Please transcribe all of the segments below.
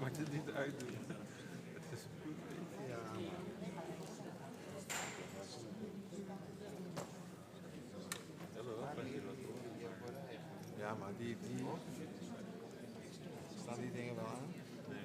Maakt het niet uit. Het is ja, maar die staan die dingen wel aan? Nee.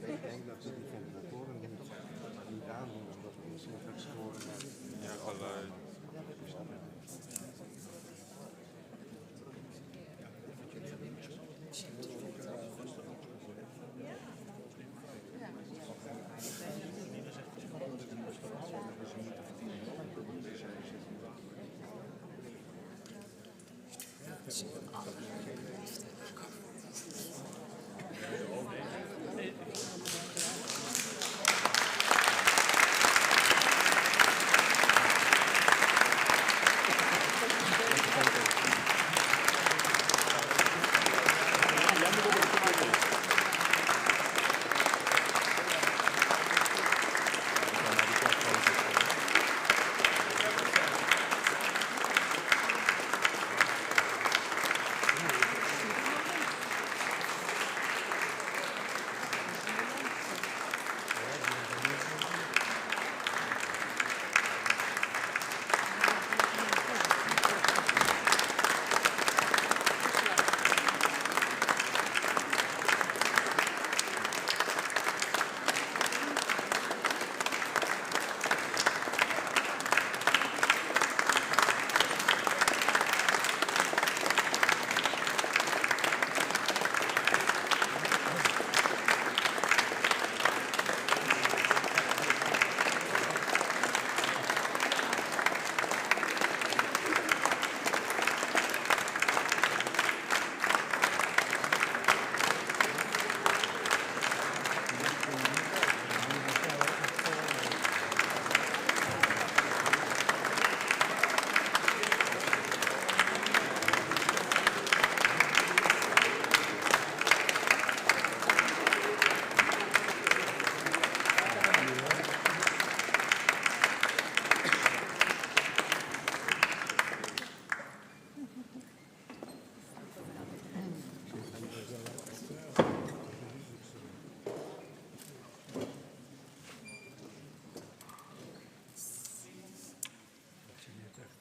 Ik denk dat ze die ventilatoren niet aandoen, omdat we iets infectiehoren hebben. Ja, geluid.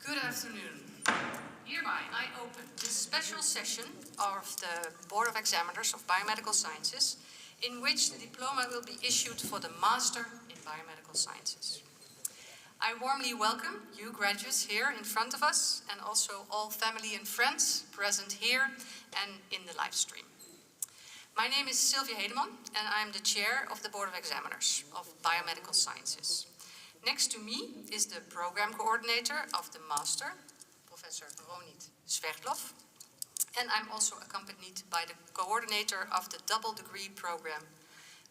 Good afternoon. Dear Hereby, I open this special session of the Board of Examiners of Biomedical Sciences, in which the diploma will be issued for the Master in Biomedical Sciences. I warmly welcome you graduates here in front of us, and also all family and friends present here and in the live stream. My name is Sylvia Hedeman, and I'm the chair of the Board of Examiners of Biomedical Sciences. Next to me is the program coordinator of the Master, Professor Ronit Svertlov, and I'm also accompanied by the coordinator of the double degree program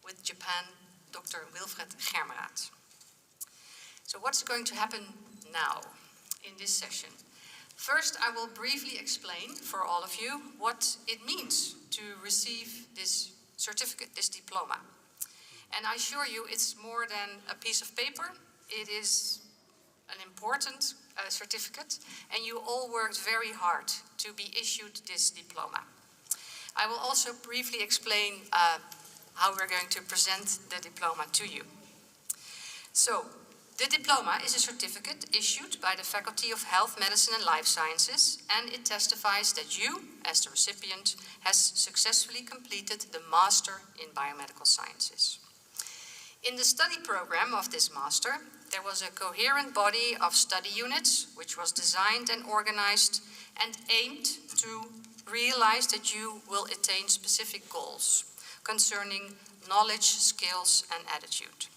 with Japan, Dr. Wilfred Germeraat. So what's going to happen now in this session? First, I will briefly explain for all of you what it means to receive this certificate, this diploma. And I assure you it's more than a piece of paper. It is an important certificate, and you all worked very hard to be issued this diploma. I will also briefly explain how we're going to present the diploma to you. So, the diploma is a certificate issued by the Faculty of Health, Medicine and Life Sciences, and it testifies that you, as the recipient, has successfully completed the Master in Biomedical Sciences. In the study program of this Master, there was a coherent body of study units which was designed and organized and aimed to realize that you will attain specific goals concerning knowledge, skills and attitude.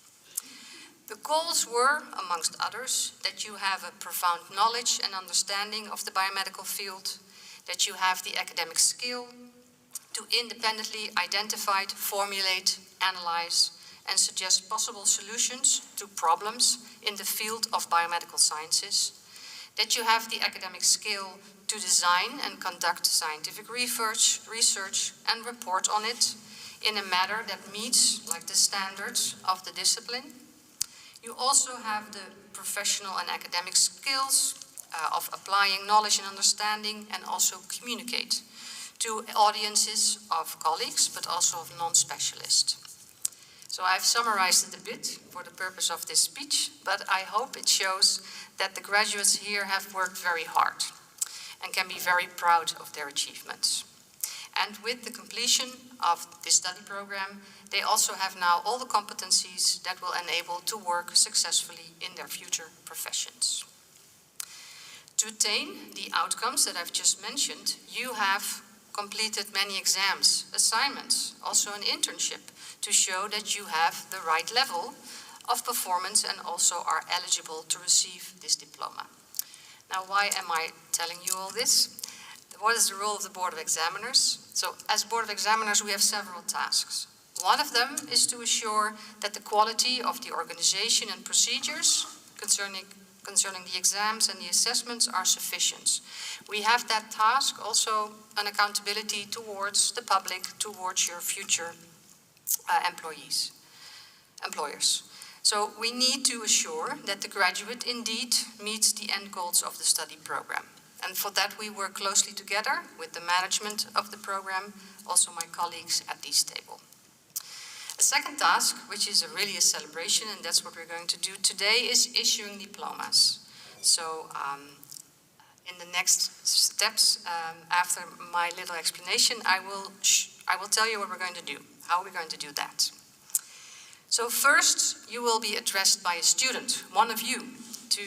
The goals were, amongst others, that you have a profound knowledge and understanding of the biomedical field, that you have the academic skill to independently identify, formulate, analyze, and suggest possible solutions to problems in the field of biomedical sciences, that you have the academic skill to design and conduct scientific research and report on it in a manner that meets like the standards of the discipline. You also have the professional and academic skills of applying knowledge and understanding, and also communicate to audiences of colleagues, but also of non-specialists. So I've summarized it a bit for the purpose of this speech, but I hope it shows that the graduates here have worked very hard and can be very proud of their achievements. And with the completion of this study program, they also have now all the competencies that will enable to work successfully in their future professions. To attain the outcomes that I've just mentioned, you have completed many exams, assignments, also an internship, to show that you have the right level of performance and also are eligible to receive this diploma. Now, why am I telling you all this? What is the role of the Board of Examiners? So, as Board of Examiners, we have several tasks. One of them is to assure that the quality of the organization and procedures concerning the exams and the assessments are sufficient. We have that task, also an accountability towards the public, towards your future employers. So we need to assure that the graduate indeed meets the end goals of the study program. And for that we work closely together with the management of the program, also my colleagues at this table. A second task, which is really a celebration, and that's what we're going to do today, is issuing diplomas. So in the next steps, after my little explanation, I will tell you what we're going to do, how we're going to do that. So first, you will be addressed by a student, one of you, to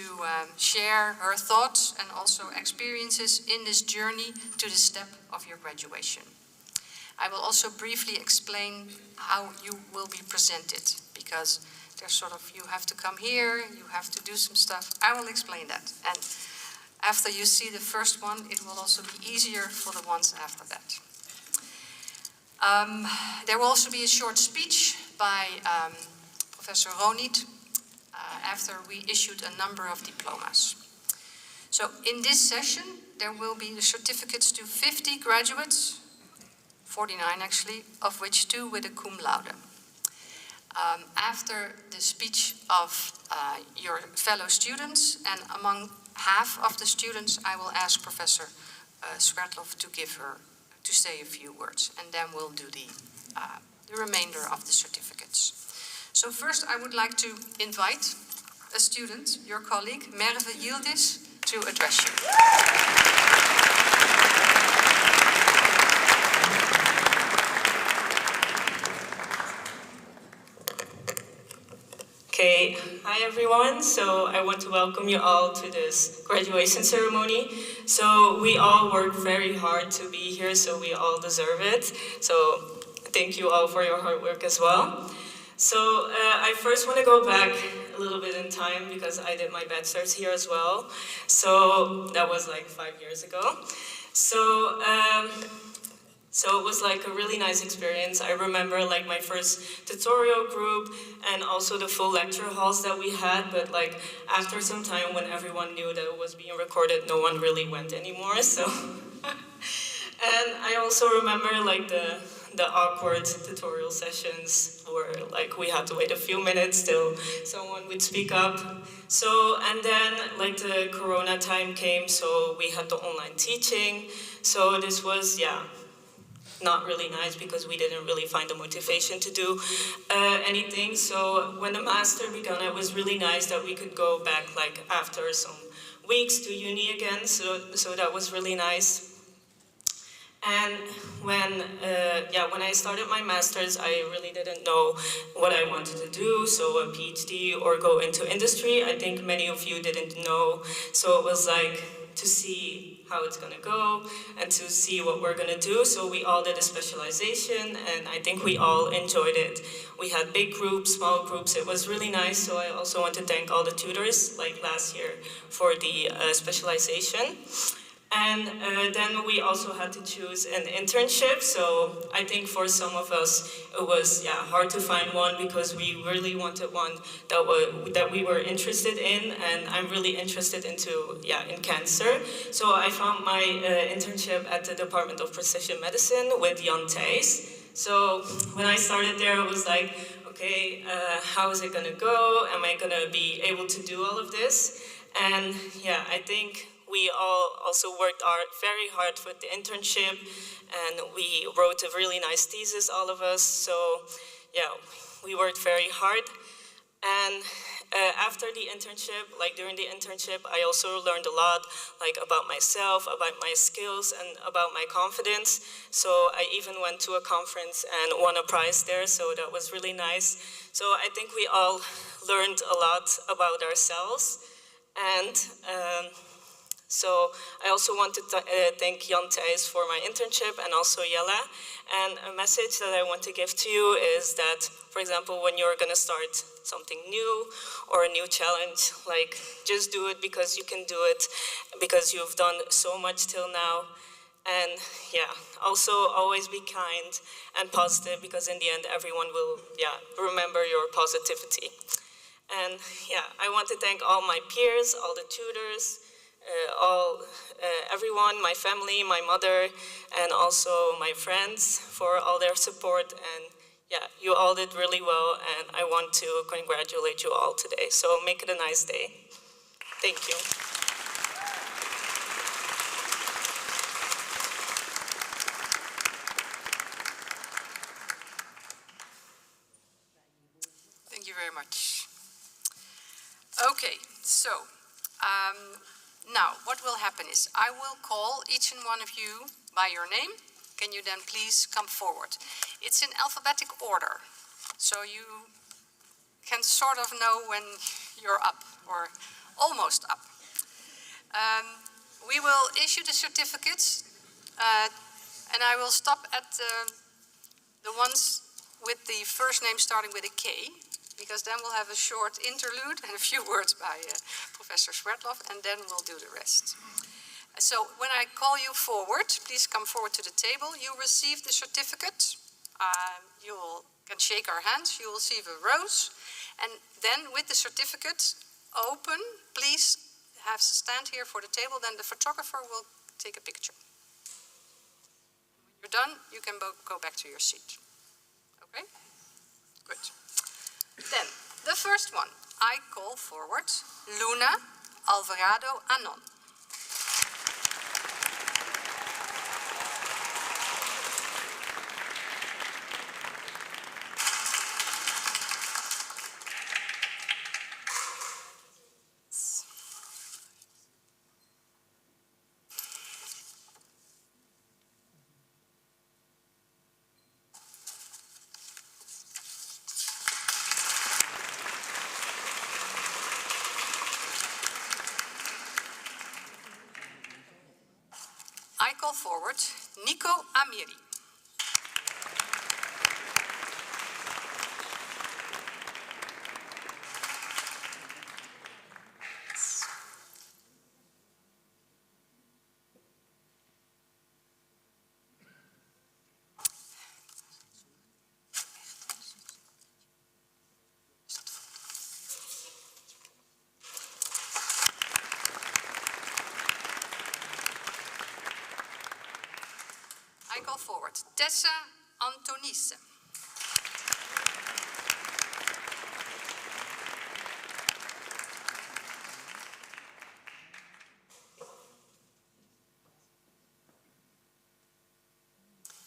share her thoughts and also experiences in this journey to the step of your graduation. I will also briefly explain how you will be presented, because there's sort of, you have to come here, you have to do some stuff. I will explain that. And after you see the first one, it will also be easier for the ones after that. There will also be a short speech by Professor Ronit after we issued a number of diplomas. So in this session, there will be the certificates to 50 graduates, 49 actually, of which 2 with a cum laude. After the speech of your fellow students, and among half of the students, I will ask Professor Svertlov to say a few words, and then we'll do the remainder of the certificates. So first I would like to invite a student, your colleague, Merve Yildiz, to address you. everyone. So I want to welcome you all to this graduation ceremony. So we all worked very hard to be here, so we all deserve it. So thank you all for your hard work as well. So I first want to go back a little bit in time because I did my bachelor's here as well. So that was like 5 years ago. So it was like a really nice experience. I remember like my first tutorial group and also the full lecture halls that we had, but like after some time when everyone knew that it was being recorded, no one really went anymore, so. And I also remember like the awkward tutorial sessions where like we had to wait a few minutes till someone would speak up. So, and then like the Corona time came, so we had the online teaching. So this was, yeah, not really nice because we didn't really find the motivation to do anything. So when the master began, it was really nice that we could go back like after some weeks to uni again. So that was really nice. And when I started my master's, I really didn't know what I wanted to do, so a PhD or go into industry. I think many of you didn't know, so it was like to see how it's gonna go and to see what we're gonna do. So we all did a specialization, and I think we all enjoyed it. We had big groups, small groups. It was really nice. So I also want to thank all the tutors, like last year, for the specialization. And then we also had to choose an internship. So I think for some of us, it was hard to find one because we really wanted one that we were interested in. And I'm really interested in cancer. So I found my internship at the Department of Precision Medicine with Jan Thijs. So when I started there, it was like, okay, how is it gonna go? Am I gonna be able to do all of this? And yeah, I think we all also worked very hard with the internship, and we wrote a really nice thesis, all of us. So yeah, we worked very hard. And after the internship, like during the internship, I also learned a lot, like about myself, about my skills, and about my confidence. So I even went to a conference and won a prize there, so that was really nice. So I think we all learned a lot about ourselves. And so I also want to thank Jan Thijs for my internship and also Jelle. And a message that I want to give to you is that, for example, when you're gonna start something new or a new challenge, like just do it because you can do it, because you've done so much till now. And yeah, also always be kind and positive, because in the end, everyone will remember your positivity. And yeah, I want to thank all my peers, all the tutors, everyone, my family, my mother, and also my friends for all their support. And yeah, you all did really well, and I want to congratulate you all today. So make it a nice day. Thank you. Thank you very much. Okay, so now what will happen is I will call each and one of you by your name. Can you then please come forward? It's in alphabetic order, so you can sort of know when you're up or almost up. We will issue the certificates, and I will stop at the ones with the first name starting with a K, because then we'll have a short interlude and a few words by Professor Swertloff, and then we'll do the rest. So when I call you forward, please come forward to the table. You receive the certificate. You can shake our hands. You will receive a rose. And then with the certificate open, please have stand here for the table. Then the photographer will take a picture. When you're done, you can go back to your seat. Okay? Good. Then, the first one, I call forward Luna Alvarado Anon. I call forward Nico Amiri. I call forward Tessa Antonisse.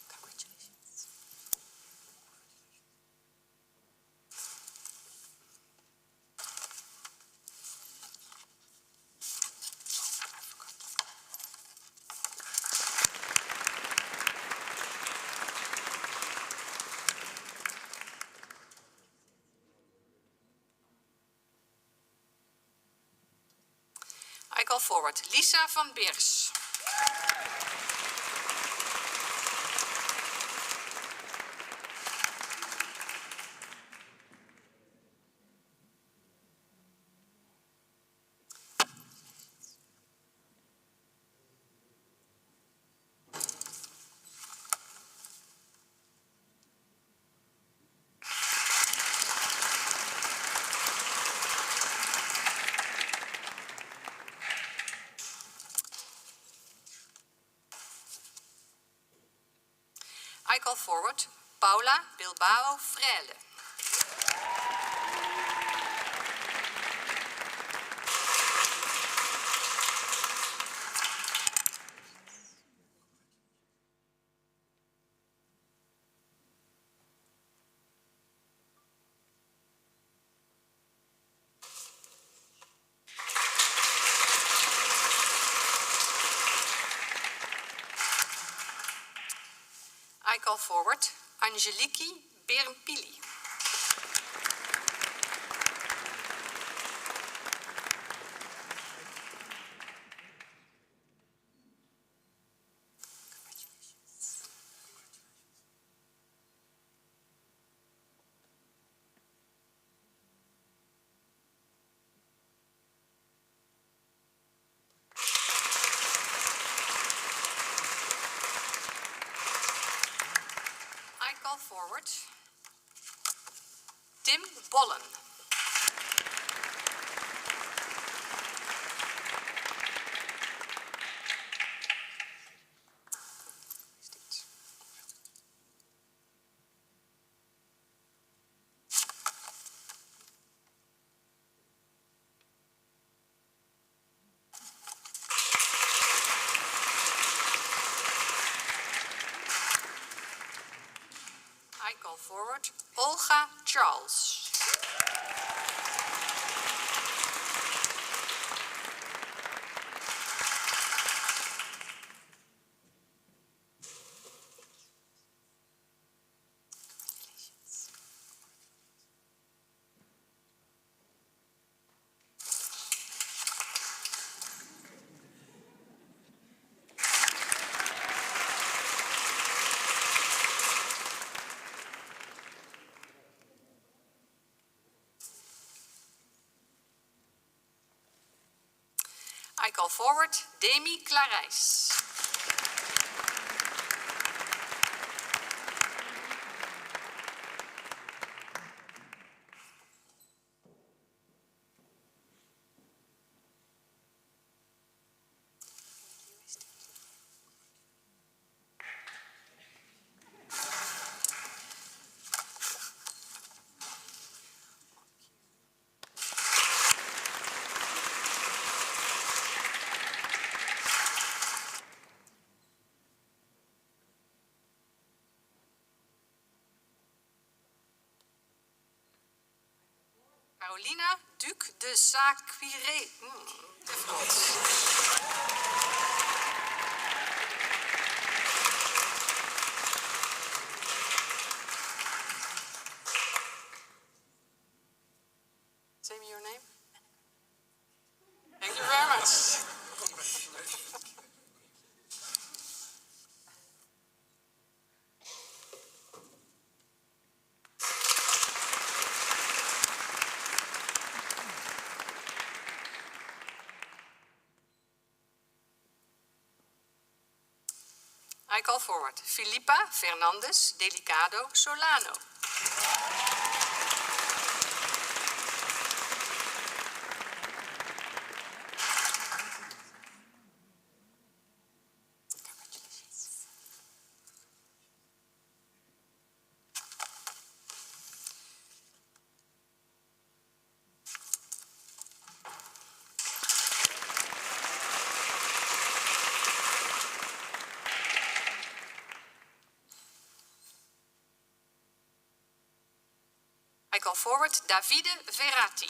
Congratulations. I call forward Lisa van Beers. I call forward Paula Bilbao Freile. I call forward Angeliki Bermpili. I call forward Tim Bollen. I call forward Olga Charles. I call forward Demi Clarijs. Carolina Duc de Saquiré. Say me your name. Thank you very much. I call forward Filipa Fernandez Delicado Solano. I call forward Davide Verratti.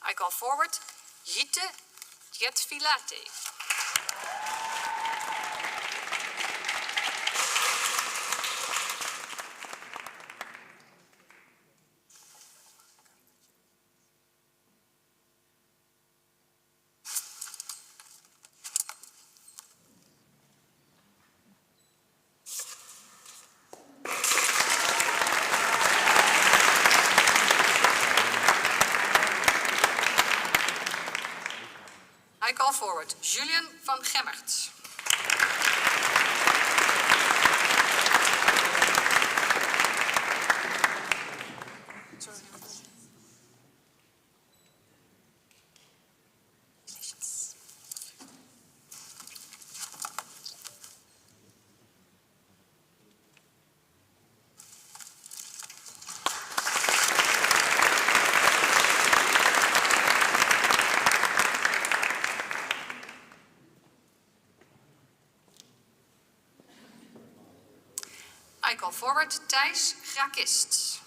I call forward Jite Jetvilate. I call forward Julian van Gemert. I call forward Thijs Grakist.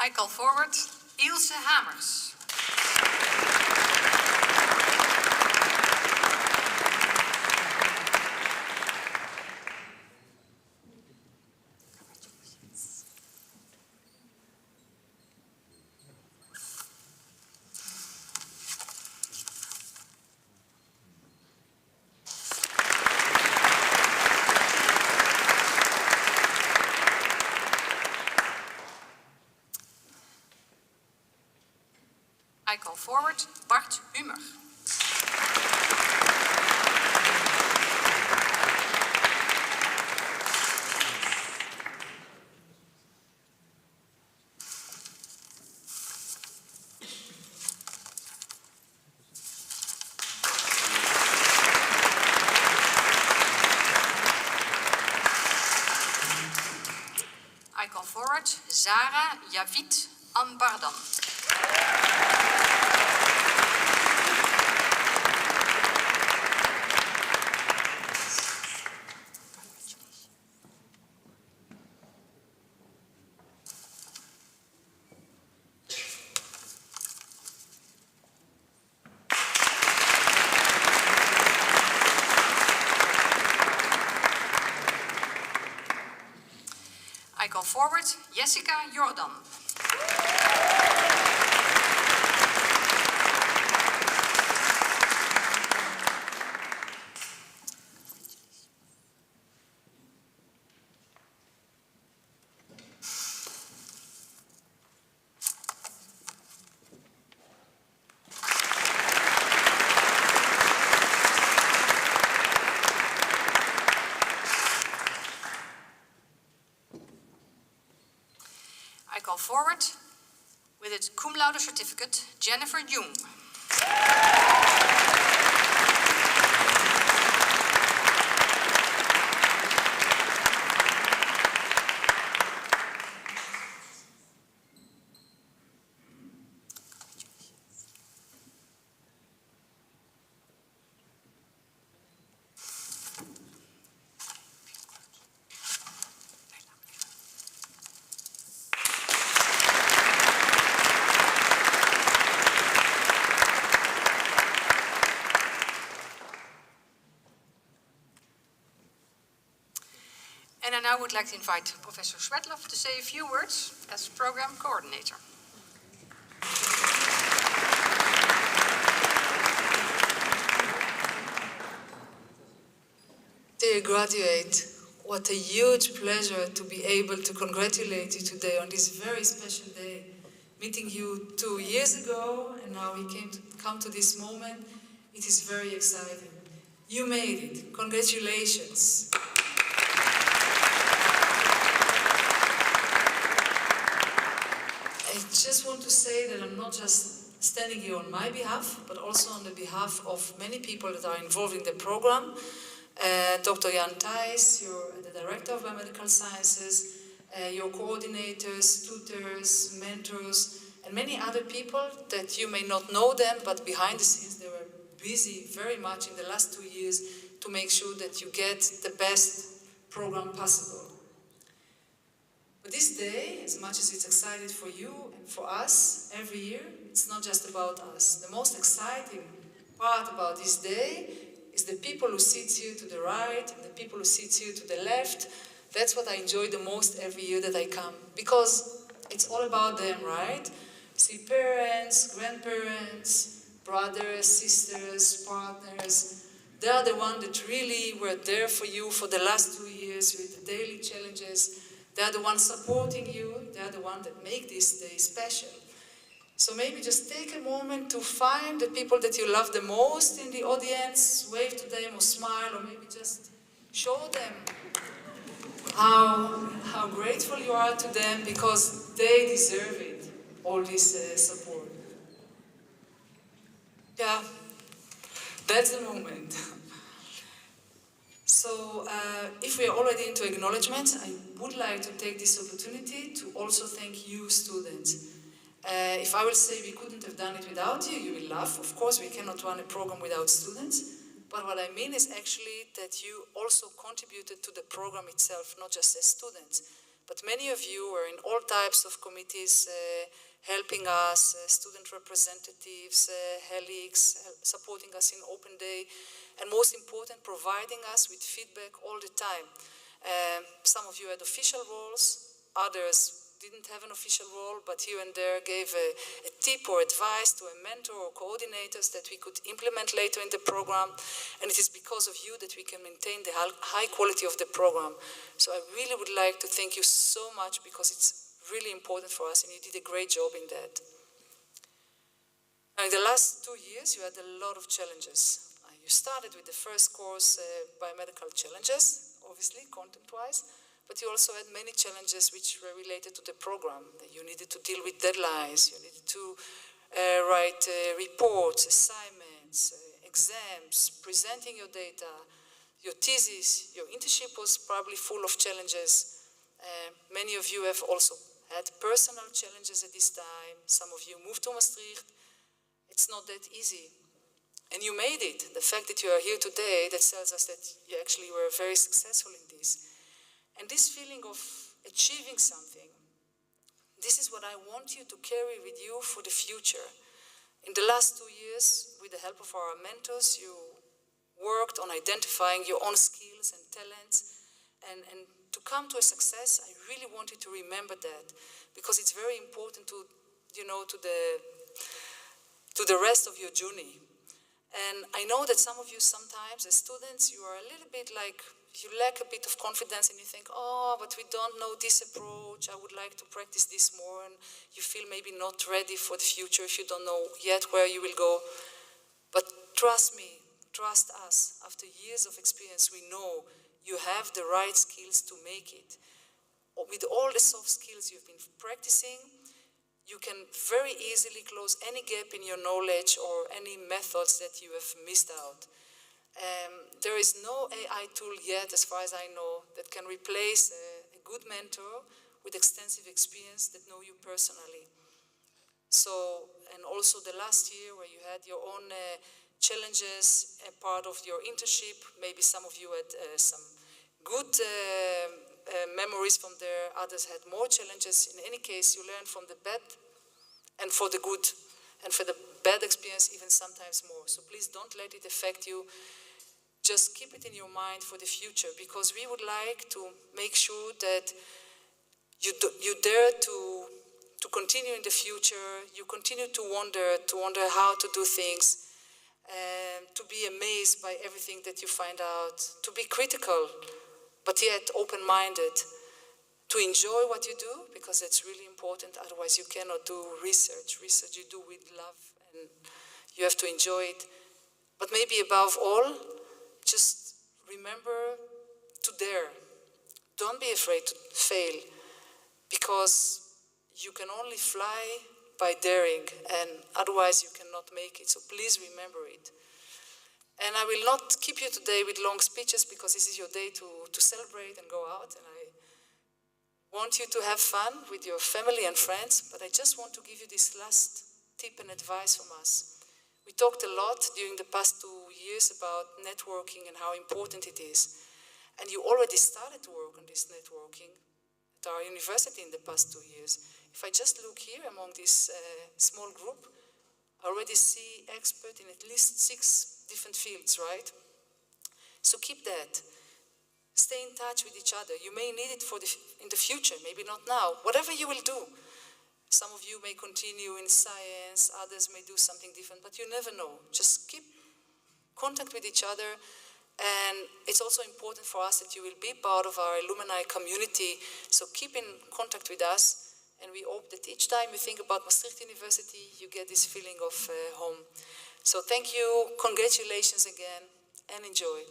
I call forward Ilse Hamers. I call forward Bart Humer. I call forward Zara Javit Ambardan. I call forward Jessica Jordan. I call forward, with its cum laude certificate, Jennifer Jung. would like to invite Professor Swetlov to say a few words as program coordinator. Dear graduate, what a huge pleasure to be able to congratulate you today on this very special day. Meeting you 2 years ago, and now we come to this moment. It is very exciting. You made it. Congratulations. I just want to say that I'm not just standing here on my behalf, but also on the behalf of many people that are involved in the program. Dr. Jan Thijs, you're the Director of Biomedical Sciences, your coordinators, tutors, mentors, and many other people that you may not know them, but behind the scenes they were busy very much in the last 2 years to make sure that you get the best program possible. But this day, as much as it's exciting for you and for us every year, it's not just about us. The most exciting part about this day is the people who sit here to the right and the people who sit here to the left. That's what I enjoy the most every year that I come, because it's all about them, right? See parents, grandparents, brothers, sisters, partners. They are the ones that really were there for you for the last 2 years with the daily challenges. They are the ones supporting you. They are the ones that make this day special. So maybe just take a moment to find the people that you love the most in the audience, wave to them or smile, or maybe just show them how grateful you are to them, because they deserve it, all this support. Yeah, that's the moment. So if we are already into acknowledgements, I would like to take this opportunity to also thank you students. If I will say we couldn't have done it without you, you will laugh. Of course, we cannot run a program without students. But what I mean is actually that you also contributed to the program itself, not just as students. But many of you were in all types of committees helping us, student representatives, Helix, supporting us in Open Day, and most important, providing us with feedback all the time. Some of you had official roles, others didn't have an official role, but here and there gave a tip or advice to a mentor or coordinators that we could implement later in the program. And it is because of you that we can maintain the high quality of the program. So I really would like to thank you so much, because it's really important for us and you did a great job in that. Now, in the last 2 years, you had a lot of challenges. You started with the first course, Biomedical Challenges, obviously, content-wise. But you also had many challenges which were related to the program. You needed to deal with deadlines, you needed to write reports, assignments, exams, presenting your data, your thesis, your internship was probably full of challenges. Many of you have also had personal challenges at this time. Some of you moved to Maastricht. It's not that easy. And you made it. The fact that you are here today, that tells us that you actually were very successful in this. And this feeling of achieving something, this is what I want you to carry with you for the future. In the last 2 years, with the help of our mentors, you worked on identifying your own skills and talents. And to come to a success, I really want you to remember that, because it's very important to, to the rest of your journey. And I know that some of you sometimes, as students, you are a little bit like, you lack a bit of confidence and you think, oh, but we don't know this approach, I would like to practice this more, and you feel maybe not ready for the future if you don't know yet where you will go. But trust me, trust us, after years of experience, we know you have the right skills to make it. With all the soft skills you've been practicing, you can very easily close any gap in your knowledge or any methods that you have missed out. There is no AI tool yet, as far as I know, that can replace a good mentor with extensive experience that know you personally. So, and also the last year where you had your own challenges, a part of your internship, maybe some of you had some good memories from there, others had more challenges. In any case, you learn from the bad and for the good, and for the bad experience even sometimes more. So please don't let it affect you. just keep it in your mind for the future, because we would like to make sure that you dare to continue in the future, you continue to wonder how to do things, to be amazed by everything that you find out, to be critical, but yet open-minded, to enjoy what you do, because it's really important, otherwise you cannot do research. Research you do with love, and you have to enjoy it. But maybe above all, just remember to dare. Don't be afraid to fail, because you can only fly by daring, and otherwise you cannot make it. So please remember it. And I will not keep you today with long speeches, because this is your day to celebrate and go out. And I want you to have fun with your family and friends, but I just want to give you this last tip and advice from us. We talked a lot during the past 2 years about networking and how important it is. And you already started to work on this networking at our university in the past 2 years. If I just look here among this small group, I already see experts in at least 6 different fields, right? So keep that. Stay in touch with each other. You may need it in the future, maybe not now. Whatever you will do. Some of you may continue in science, others may do something different, but you never know. Just keep contact with each other. And it's also important for us that you will be part of our alumni community. So keep in contact with us. And we hope that each time you think about Maastricht University, you get this feeling of home. So thank you, congratulations again, and enjoy.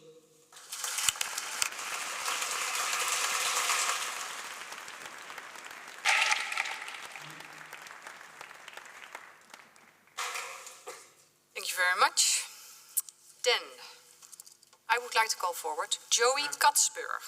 Thank you very much. Then, I would like to call forward Joey Katzburg.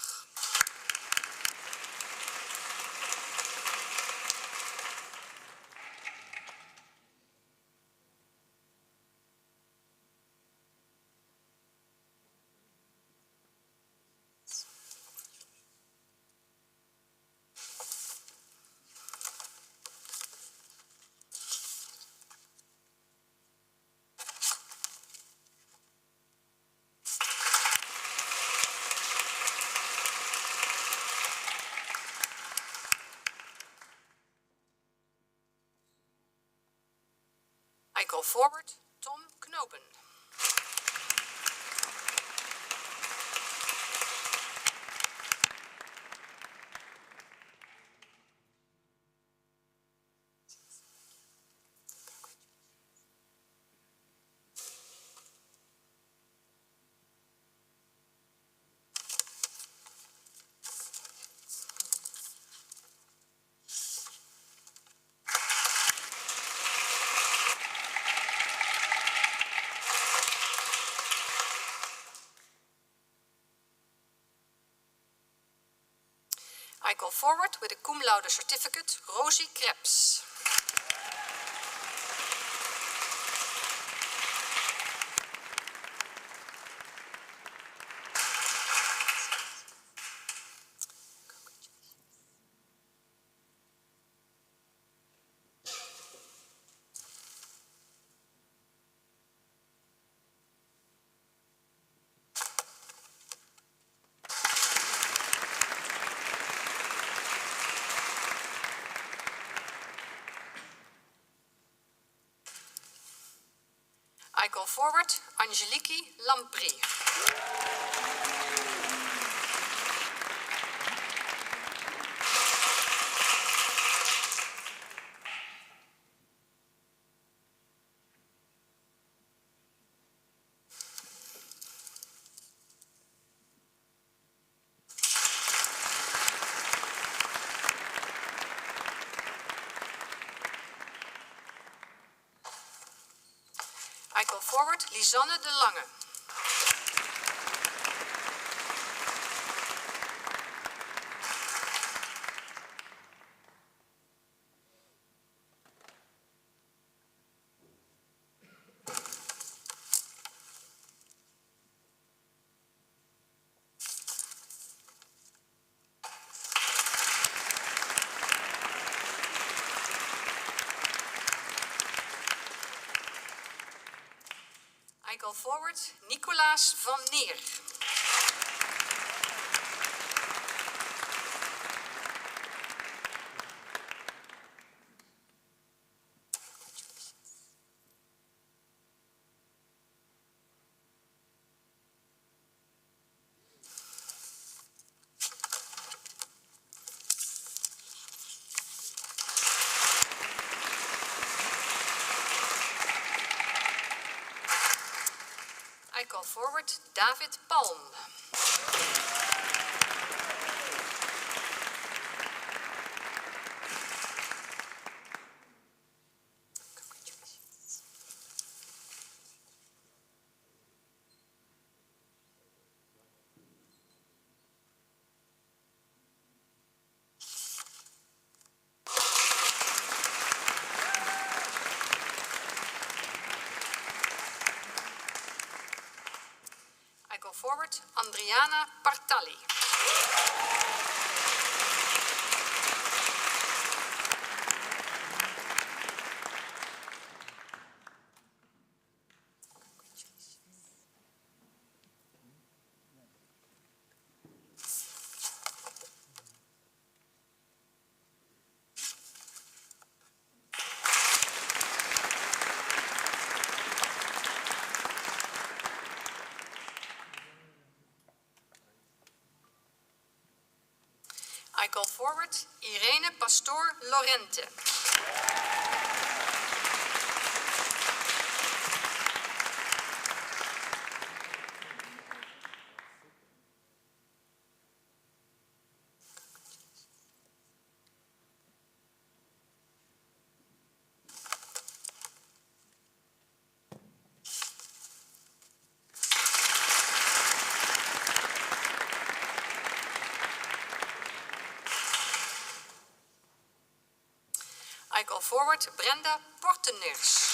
I call forward Tom Knopen. I call forward with a cum laude certificate, Rosie Krebs. I call forward Angeliki Lampri. I call forward Lisanne de Lange. I call call forward Nicolaas van Neer. I call forward David Palm. I call forward Andriana Partali. I call forward Irene Pastoor Lorente. I call forward Brenda Porteners.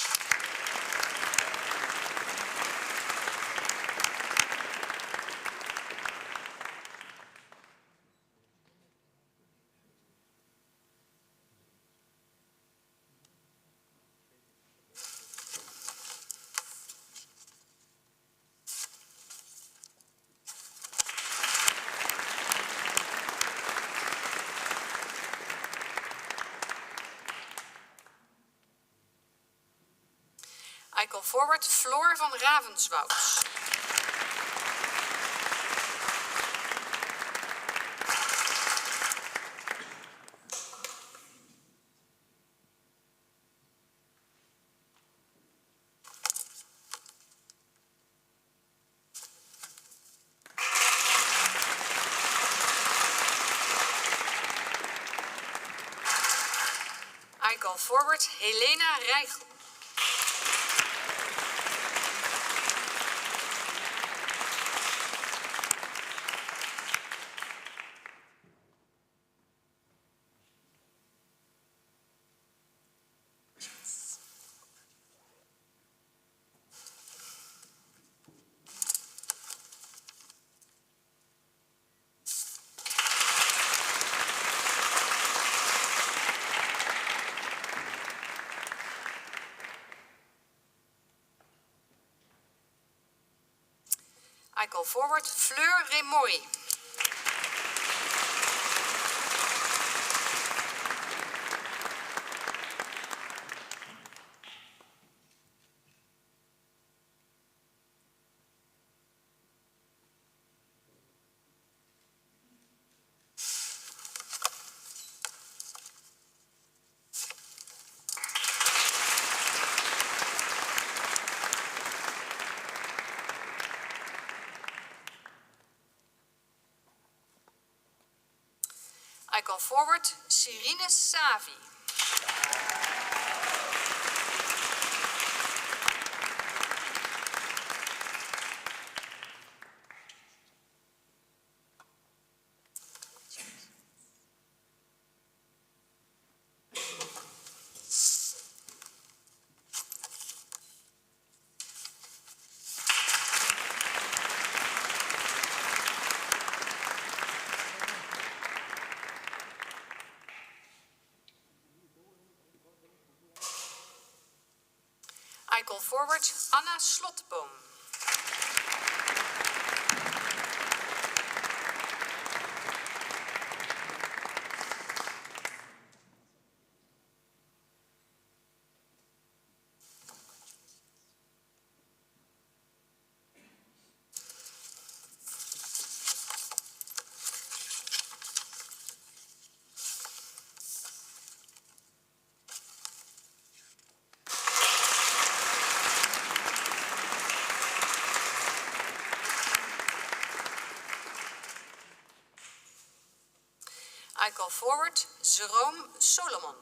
I call forward Floor van Ravenswoud. I call forward Helena Rijgel. I call forward Fleur Remoy. I call forward Sirine Savi. I call forward Anna Slotboom. I call forward Jerome Solomon.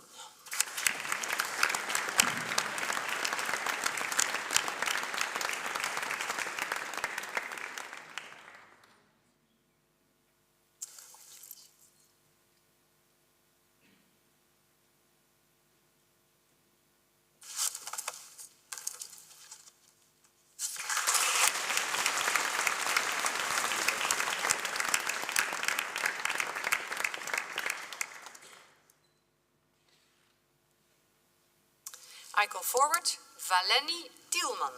I call forward Valeni Tielman.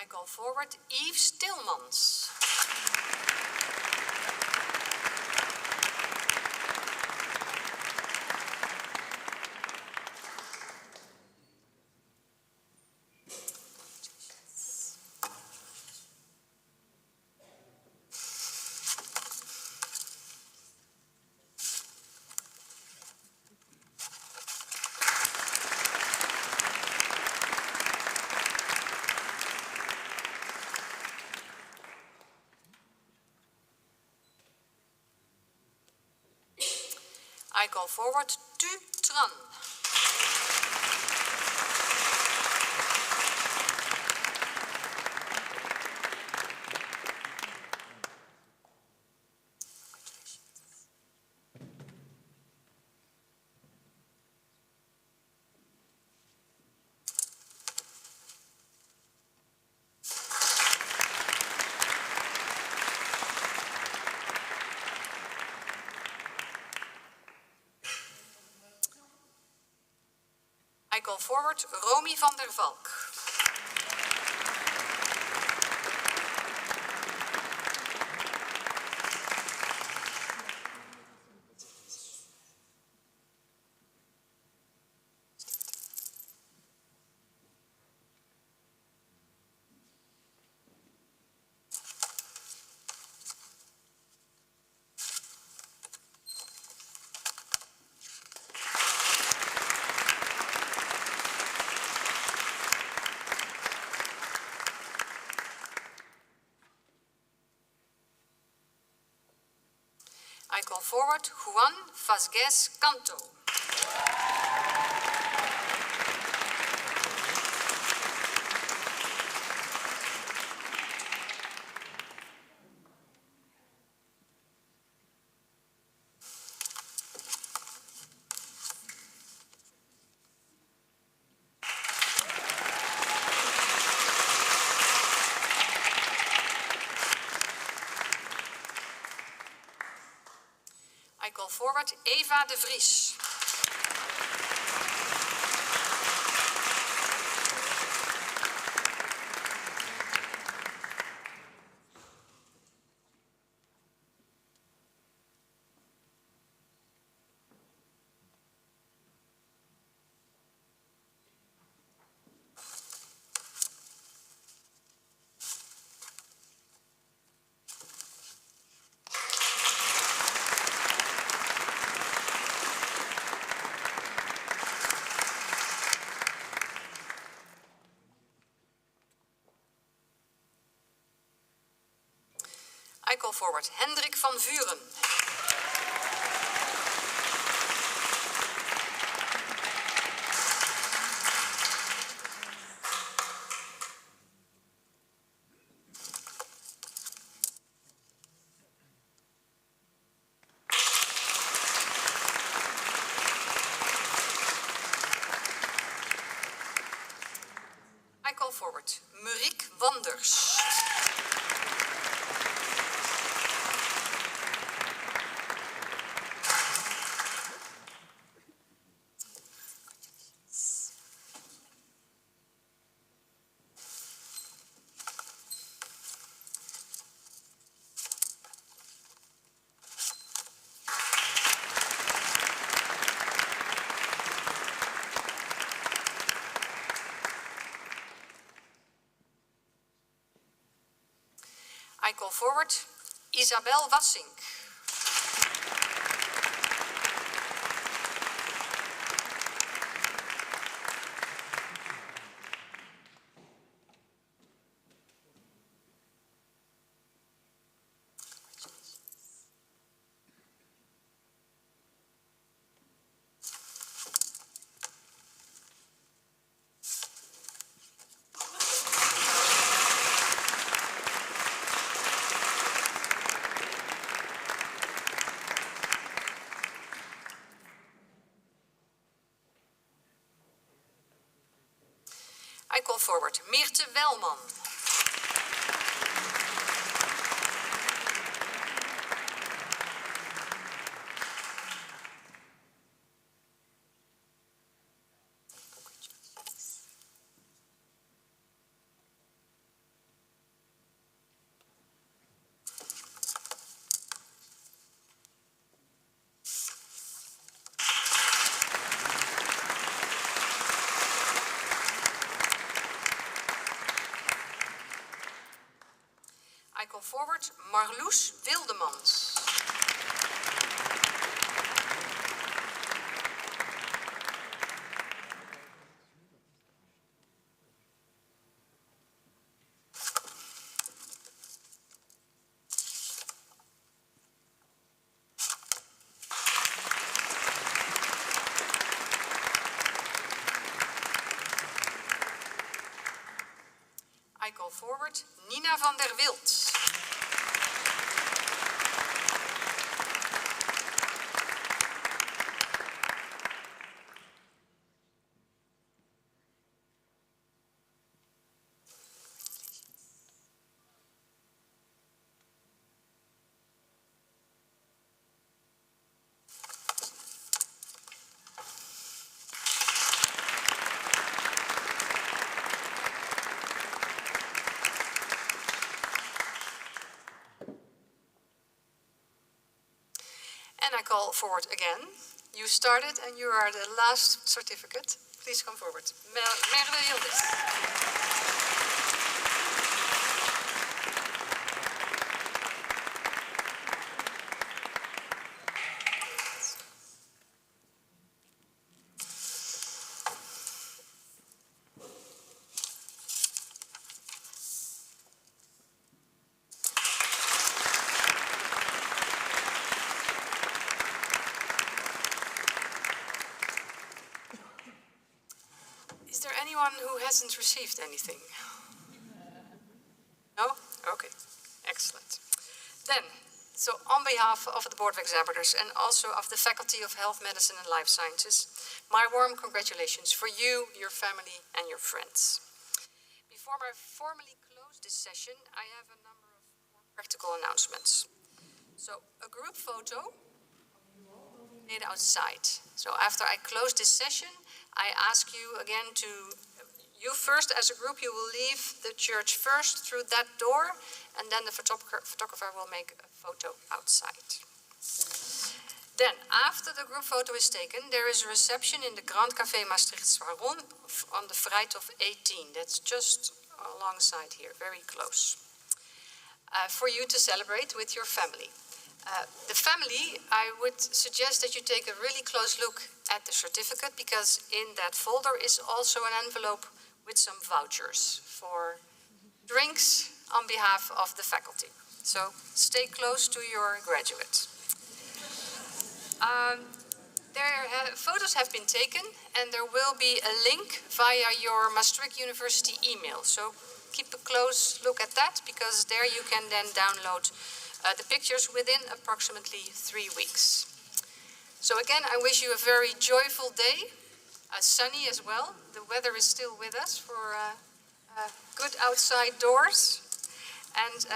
I call forward Yves Tilmans. I call forward Tu Tran. I call forward Romy van der Valk. I call forward Juan Vazquez Canto. I call forward Eva de Vries. I call forward Hendrik van Vuren. I call forward Muriek Wanders. call forward Isabel Wassink. I call forward Meerte Welman. I call forward Marloes Wildemans. I call forward Nina van der Wild. And I call forward again. You started and you are the last certificate. Please come forward. Merwe Yildiz. Is there anyone who hasn't received anything? No? Okay, excellent. Then, so on behalf of the Board of Examiners and also of the Faculty of Health Medicine and Life Sciences, my warm congratulations for you, your family, and your friends. Before I formally close this session, I have a number of more practical announcements. So, a group photo made outside. So after I close this session, I ask you again to, you first as a group, you will leave the church first through that door, and then the photographer will make a photo outside. Then, after the group photo is taken, there is a reception in the Grand Café Maastricht Swaron on the Vrijthof 18. That's just alongside here, very close. For you to celebrate with your family. The family, I would suggest that you take a really close look at the certificate, because in that folder is also an envelope with some vouchers for drinks on behalf of the faculty. So stay close to your graduate. Photos have been taken, and there will be a link via your Maastricht University email. So keep a close look at that, because there you can then download the pictures within approximately 3 weeks. So again, I wish you a very joyful day, sunny as well. The weather is still with us for good outside doors. And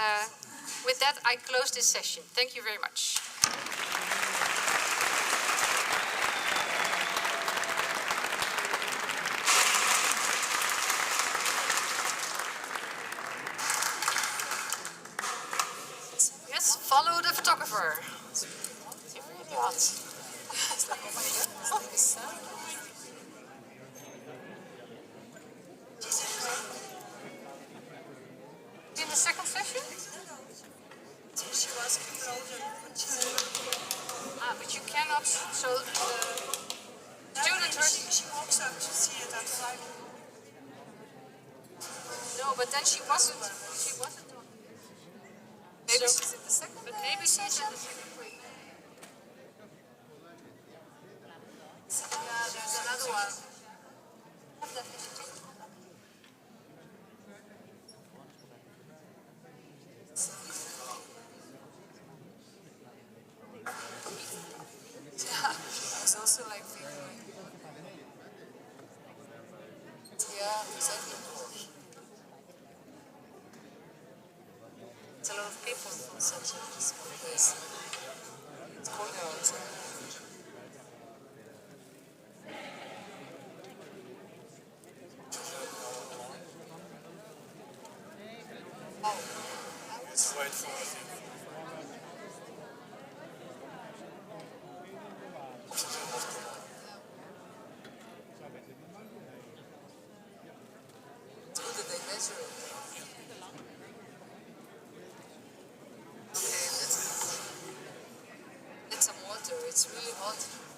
with that, I close this session. Thank you very much. Yes, follow the photographer. In the second session? she was closer. But you cannot, so the student She walks up to see it at 5. no, but then she wasn't Maybe so, she's in the second but maybe she's in session. the second grade. Yeah, there's another one. Yeah, it's also like thinking. Yeah, exactly. It's a lot of people from such a small place. It's cold outside. It's right for us. It's good that they measure it. Okay, let's get some water. It's really hot.